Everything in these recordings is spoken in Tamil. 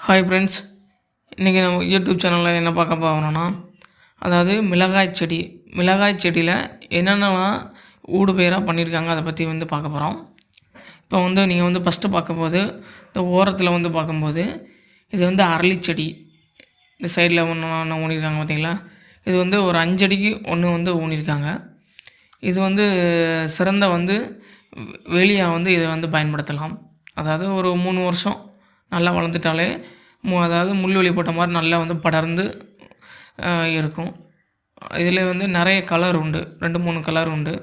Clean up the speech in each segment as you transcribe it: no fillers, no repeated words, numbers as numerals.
ஹாய் ஃப்ரெண்ட்ஸ், இன்றைக்கி நம்ம யூடியூப் சேனலில் என்ன பார்க்க போகிறோம்னா, அதாவது மிளகாய் செடியில் என்னென்னலாம் ஊடுபயிராக பண்ணியிருக்காங்க அதை பற்றி பார்க்க போகிறோம். இப்போ நீங்கள் ஃபஸ்ட்டு பார்க்கும்போது இந்த ஓரத்தில் பார்க்கும்போது இது அரளிச்செடி. இந்த சைடில் ஒன்று ஊனியிருக்காங்க பார்த்தீங்களா. இது ஒரு 5 அடிக்கு ஒன்று ஊனியிருக்காங்க. இது சிறந்த வெளியாக இதை பயன்படுத்தலாம். அதாவது ஒரு 3 வருஷம் நல்லா வளர்ந்துட்டாலே அதாவது முள்வெளி போட்ட மாதிரி நல்லா படர்ந்து இருக்கும். இதில் நிறைய கலர் உண்டு, 2-3 கலர் உண்டு.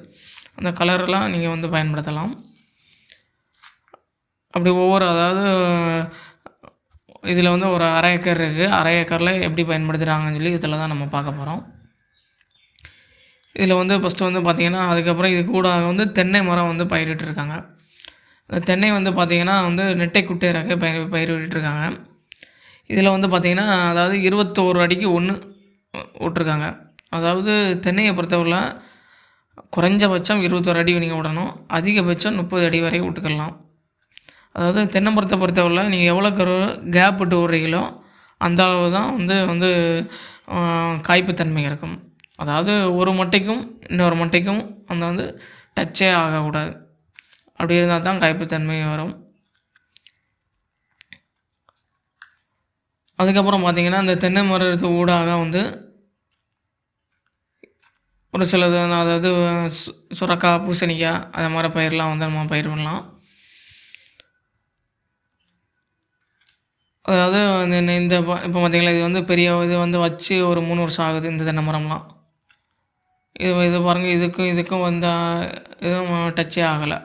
அந்த கலரெல்லாம் நீங்கள் பயன்படுத்தலாம். அப்படி அதாவது இதில் ஒரு அரை ஏக்கர் இருக்குது. அரை ஏக்கரில் எப்படி பயன்படுத்துகிறாங்கன்னு சொல்லி இதில் தான் நம்ம பார்க்க போகிறோம். இதில் ஃபஸ்ட்டு பார்த்திங்கன்னா, அதுக்கப்புறம் இது கூட தென்னை மரம் பயிரிட்டுருக்காங்க. அந்த தென்னை பார்த்திங்கன்னா நெட்டை குட்டை ரக பயிரிட்டுருக்காங்க. இதில் பார்த்திங்கன்னா, அதாவது 21 அடிக்கு 1 விட்ருக்காங்க. அதாவது தென்னையை பொறுத்தவரையில் குறைஞ்சபட்சம் 21 அடி நீங்கள் விடணும், அதிகபட்சம் 30 அடி வரை விட்டுக்கலாம். அதாவது தென்னை மரத்தை பொறுத்தவரையில் நீங்கள் எவ்வளோ கேப் விட்டு விட்றீங்களோ அந்த அளவு தான் காய்ப்புத்தன்மை இருக்கும். அதாவது ஒரு மட்டைக்கும் இன்னொரு மட்டைக்கும் அந்த டச்சே ஆகக்கூடாது. அப்படி இருந்தால் தான் காய்ப்புத்தன்மை வரும். அதுக்கப்புறம் பார்த்திங்கன்னா, இந்த தென்னை மரத்து ஊடாக ஒரு சிலது, அதாவது சுரக்காய், பூசணிக்காய் அது மாதிரி பயிரெலாம் நம்ம பயிர் பண்ணலாம். அதாவது இந்த இப்போ பார்த்திங்களா, இது பெரிய இது வச்சு ஒரு 3 வருஷம் ஆகுது இந்த தென்னை மரம்லாம். இது பாருங்கள், இதுக்கும் இதுவும் டச்சே ஆகலை.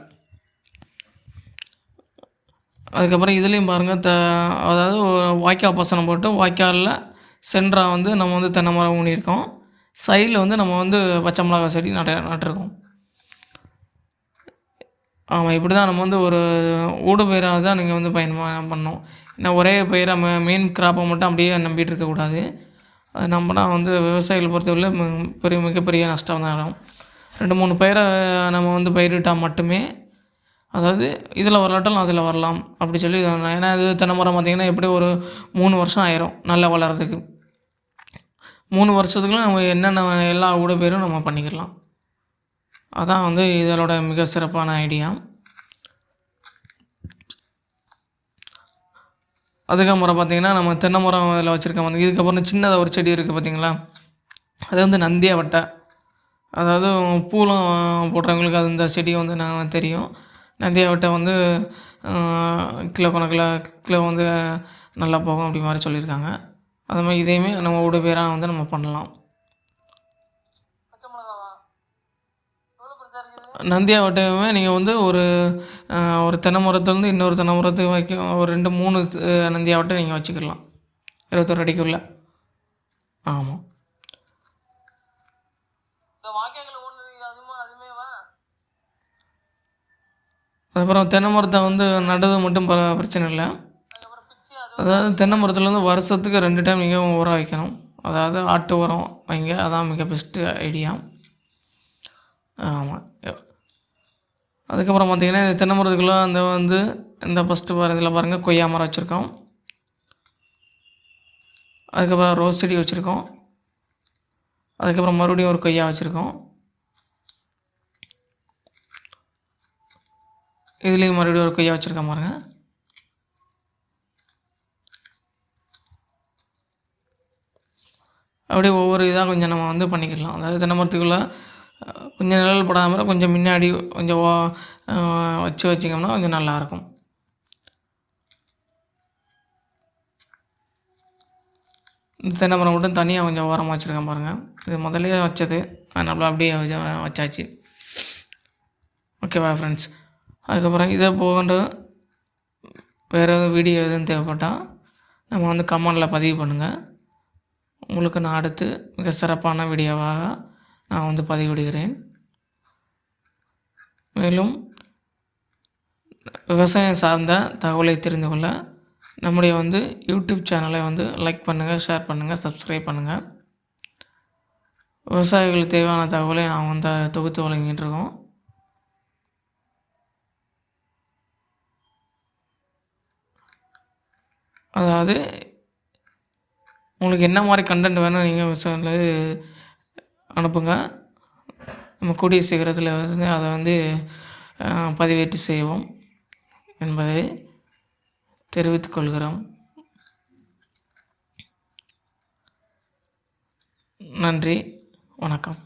அதுக்கப்புறம் இதுலேயும் பாருங்கள், அதாவது வாய்க்கால் பாசனம் போட்டு வாய்க்காலில் சென்றாக நம்ம தென்னை மரம் ஊனியிருக்கோம். சைடில் நம்ம பச்சை மிளகாய் செடி நட்டிருக்கோம். ஆமாம், இப்படி தான் நம்ம ஒரு ஊடுபயிராக தான் நீங்கள் பண்ணணும். இன்னும் ஒரே பயிராக மெயின் கிராப்பை மட்டும் அப்படியே நம்பிட்டு இருக்கக்கூடாது. அது நம்பினா விவசாயிகள் பொறுத்தவரை மிகப்பெரிய நஷ்டம் தான் ஆகும். 2-3 பயிரை நம்ம பயிரிட்டால் மட்டுமே, அதாவது இதில் வரலாட்டும் அதில் வரலாம் அப்படி சொல்லி. ஏன்னா இது தென்னை மரம் பார்த்திங்கன்னா எப்படி ஒரு 3 வருஷம் ஆயிரும் நல்லா வளர்கிறதுக்கு. 3 வருஷத்துக்குள்ள நம்ம என்னென்ன எல்லா ஊடுபயிரும் நம்ம பண்ணிக்கலாம். அதான் இதோட மிக சிறப்பான ஐடியா. அதுக்கப்புறம் பார்த்திங்கன்னா, நம்ம தென்னை மரம் இதில் வச்சுருக்கோம். இதுக்கப்புறம் சின்னதாக ஒரு செடி இருக்குது பார்த்திங்களா, அது நந்தியாவட்டை. அதாவது பூலாம் போடுறவங்களுக்கு அது இந்த செடி நான் தெரியும். நந்தியாவட்டை கிலோ கிலோ நல்லா போகும் அப்படி மாதிரி சொல்லியிருக்காங்க. அது மாதிரி இதையுமே நம்ம ஊடுபயிராக நம்ம பண்ணலாம். நந்தியாவட்டையுமே நீங்கள் ஒரு தென்னை மரத்துலேருந்து இன்னொரு தென்னை மரத்துக்கு ஒரு 2-3 நந்தியாவட்டை நீங்கள் வச்சுக்கலாம் 21 அடிக்குள்ளே. ஆமாம். அதுக்கப்புறம் தென்னை மரத்தை நடுறது மட்டும் பிரச்சனை இல்லை. அதாவது தென்னை மரத்துலேருந்து வருஷத்துக்கு 2 டைம் நீங்கள் உரம் வைக்கணும். அதாவது ஆட்டு உரம் வைங்க, அதான் மிக பெஸ்ட்டு ஐடியா. ஆமாம். அதுக்கப்புறம் பார்த்திங்கன்னா, இந்த தென்னை மரத்துக்குள்ளே இந்த ஃபஸ்ட்டு இதில் பாருங்கள், கொய்யா மரம் வச்சுருக்கோம். அதுக்கப்புறம் ரோஸ் செடி வச்சுருக்கோம். அதுக்கப்புறம் மறுபடியும் ஒரு கொய்யா வச்சுருக்கோம். இதுலேயும் மறுபடியும் ஒரு கொய்யா வச்சுருக்கோம் பாருங்கள். அப்படியே ஒவ்வொரு இதாக கொஞ்சம் நம்ம பண்ணிக்கலாம். அதாவது தென்னை மரத்துக்குள்ளே கொஞ்சம் நிழல் படாமல் கொஞ்சம் முன்னாடி கொஞ்சம் வச்சிங்கன்னா கொஞ்சம் நல்லாயிருக்கும். இந்த தென்னை மரம் மட்டும் தனியாக கொஞ்சம் ஓரமாக வச்சுருக்கேன் பாருங்கள். இது முதல்ல வச்சது, அதனால் அப்படியே வச்சாச்சு. ஓகேவா ஃப்ரெண்ட்ஸ்? அதுக்கப்புறம் இதை போகின்ற வேறு எதுவும் வீடியோ எதுவும் தேவைப்பட்டால் நம்ம கமெண்டில் பதிவு பண்ணுங்கள். உங்களுக்கு நான் அடுத்து மிக சிறப்பான வீடியோவாக நான் பதிவிடுகிறேன். மேலும் விவசாயம் சார்ந்த தகவலை தெரிந்து கொள்ள நம்முடைய யூடியூப் சேனலை லைக் பண்ணுங்கள், ஷேர் பண்ணுங்கள், சப்ஸ்கிரைப் பண்ணுங்கள். விவசாயிகளுக்கு தேவையான தகவலை நான் தொகுத்து வழங்கிட்டு இருக்கோம். அதாவது உங்களுக்கு என்ன மாதிரி கண்டென்ட் வேணும் நீங்கள் அனுப்புங்க. நம்ம கூடிய சீக்கிரத்தில் வந்து அதை வந்து பதிவேற்றி செய்வோம் என்பதை தெரிவித்துக் கொள்கிறோம். நன்றி, வணக்கம்.